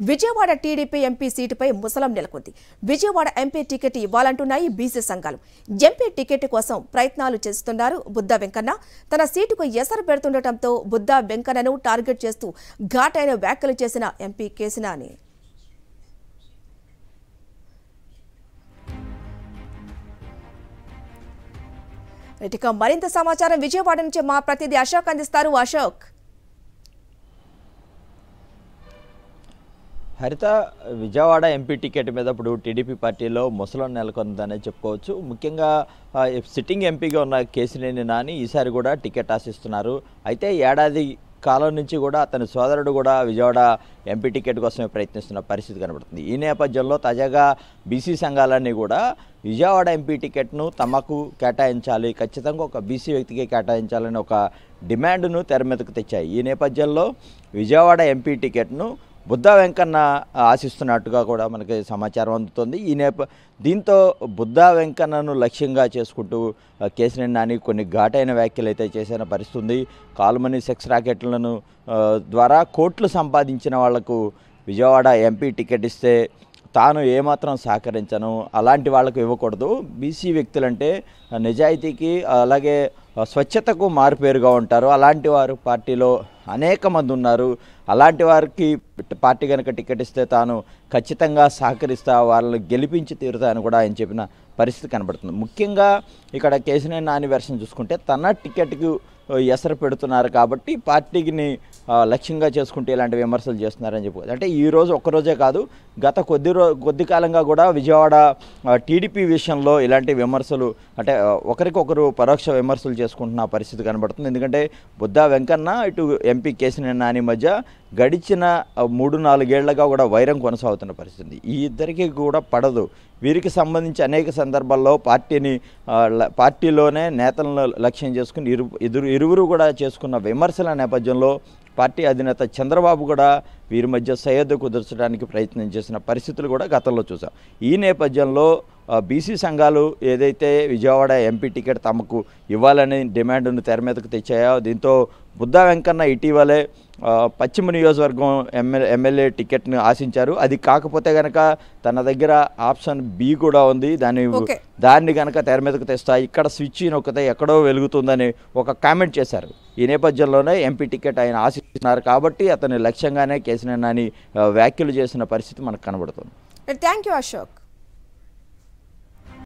Vijayawada TDP MP సీటుపై ముసలం నెలకొంది. Vijayawada MP ticket ఇవ్వాలంటున్నాయి BC సంఘాలు. MP ticket కోసం ప్రయత్నాలు చేస్తున్నారు బుద్దా వెంకన్న. తన సీటుకు ఎసరు పెడుతుండటంతో బుద్దా వెంకన్నను టార్గెట్ చేస్తూ ఘాటైన వ్యాఖ్యలు చేసిన ఎంపీ కేశినేని. ఇక మరింత సమాచారం విజయవాడ నుంచి మా ప్రతినిధి అశోక్ అందిస్తారు. అశోక్. హరిత, విజయవాడ ఎంపీ టికెట్ మీద ఇప్పుడు టీడీపీ పార్టీలో ముసలం నెలకొందనే చెప్పుకోవచ్చు. ముఖ్యంగా సిట్టింగ్ ఎంపీగా ఉన్న కేశినేని నాని ఈసారి కూడా టికెట్ ఆశిస్తున్నారు. అయితే ఏడాది కాలం నుంచి కూడా అతని సోదరుడు కూడా విజయవాడ ఎంపీ టికెట్ కోసమే ప్రయత్నిస్తున్న పరిస్థితి కనబడుతుంది. ఈ నేపథ్యంలో తాజాగా బీసీ సంఘాలన్నీ కూడా విజయవాడ ఎంపీ టికెట్ను తమకు కేటాయించాలి, ఖచ్చితంగా ఒక బీసీ వ్యక్తికి కేటాయించాలని ఒక డిమాండ్ను తెర మీదకు తెచ్చాయి. ఈ నేపథ్యంలో విజయవాడ ఎంపీ టికెట్ను బుద్దా వెంకన్న ఆశిస్తున్నట్టుగా కూడా మనకి సమాచారం అందుతుంది. దీంతో బుద్దా వెంకన్నను లక్ష్యంగా చేసుకుంటూ కేశినేని నాని కొన్ని ఘాటైన వ్యాఖ్యలు అయితే చేసిన పరిస్థితి ఉంది. కాలుమనీ సెక్స్ రాకెట్లను ద్వారా కోట్లు సంపాదించిన వాళ్లకు విజయవాడ ఎంపీ టికెట్ ఇస్తే తాను ఏమాత్రం సహకరించను, అలాంటి వాళ్ళకు ఇవ్వకూడదు. బీసీ వ్యక్తులంటే నిజాయితీకి అలాగే స్వచ్ఛతకు మారుపేరుగా ఉంటారు. అలాంటి వారు పార్టీలో అనేక మంది ఉన్నారు. అలాంటి వారికి పార్టీ కనుక టికెట్ ఇస్తే తాను ఖచ్చితంగా సహకరిస్తా, వాళ్ళని గెలిపించి తీరుతా అని కూడా ఆయన చెప్పిన పరిస్థితి కనబడుతుంది. ముఖ్యంగా ఇక్కడ కేశినేని నాని వెర్షన్ చూసుకుంటే తన టికెట్కు ఎసరు పెడుతున్నారు కాబట్టి పార్టీని లక్ష్యంగా చేసుకుంటే ఇలాంటి విమర్శలు చేస్తున్నారని చెప్పుకోవచ్చు. అంటే ఈరోజు ఒక్కరోజే కాదు, గత కొద్ది కాలంగా కూడా విజయవాడ టీడీపీ విషయంలో ఇలాంటి విమర్శలు అంటే ఒకరికొకరు పరోక్ష విమర్శలు చేసుకుంటున్న పరిస్థితి కనబడుతుంది. ఎందుకంటే బుద్దా వెంకన్న ఇటు ఎంపీ కేశినేని నాని మధ్య గడిచిన 3-4 ఏళ్లుగా కూడా వైరం కొనసాగుతున్న పరిస్థితి. ఈ ఇద్దరికి కూడా పడదు. వీరికి సంబంధించి అనేక సందర్భాల్లో పార్టీలోనే నేతలను లక్ష్యం చేసుకుని ఇరువురు కూడా చేసుకున్న విమర్శల నేపథ్యంలో పార్టీ అధినేత చంద్రబాబు కూడా వీరి మధ్య సయోధ్య కుదర్చడానికి ప్రయత్నం చేసిన పరిస్థితులు కూడా గతంలో చూసాం. ఈ నేపథ్యంలో బీసీ సంఘాలు ఏదైతే విజయవాడ ఎంపీ టికెట్ తమకు ఇవ్వాలని డిమాండ్ను తెర మీదకు తెచ్చాయో, దీంతో బుద్దా వెంకన్న ఇటీవలే పశ్చిమ నియోజకవర్గం ఎమ్మెల్యే టికెట్ను ఆశించారు. అది కాకపోతే కనుక తన దగ్గర ఆప్షన్ బి కూడా ఉంది, దాన్ని కనుక తెర మీదకు తెస్తా, ఇక్కడ స్విచ్ నొక్కితే ఎక్కడో వెలుగుతుందని ఒక కామెంట్ చేశారు. ఈ నేపథ్యంలోనే ఎంపీ టికెట్ ఆయన ఆశిస్తున్నారు కాబట్టి అతని లక్ష్యంగానే కేశినేని నాని వ్యాఖ్యలు చేసిన పరిస్థితి మనకు కనబడుతుంది. Thank you Ashok.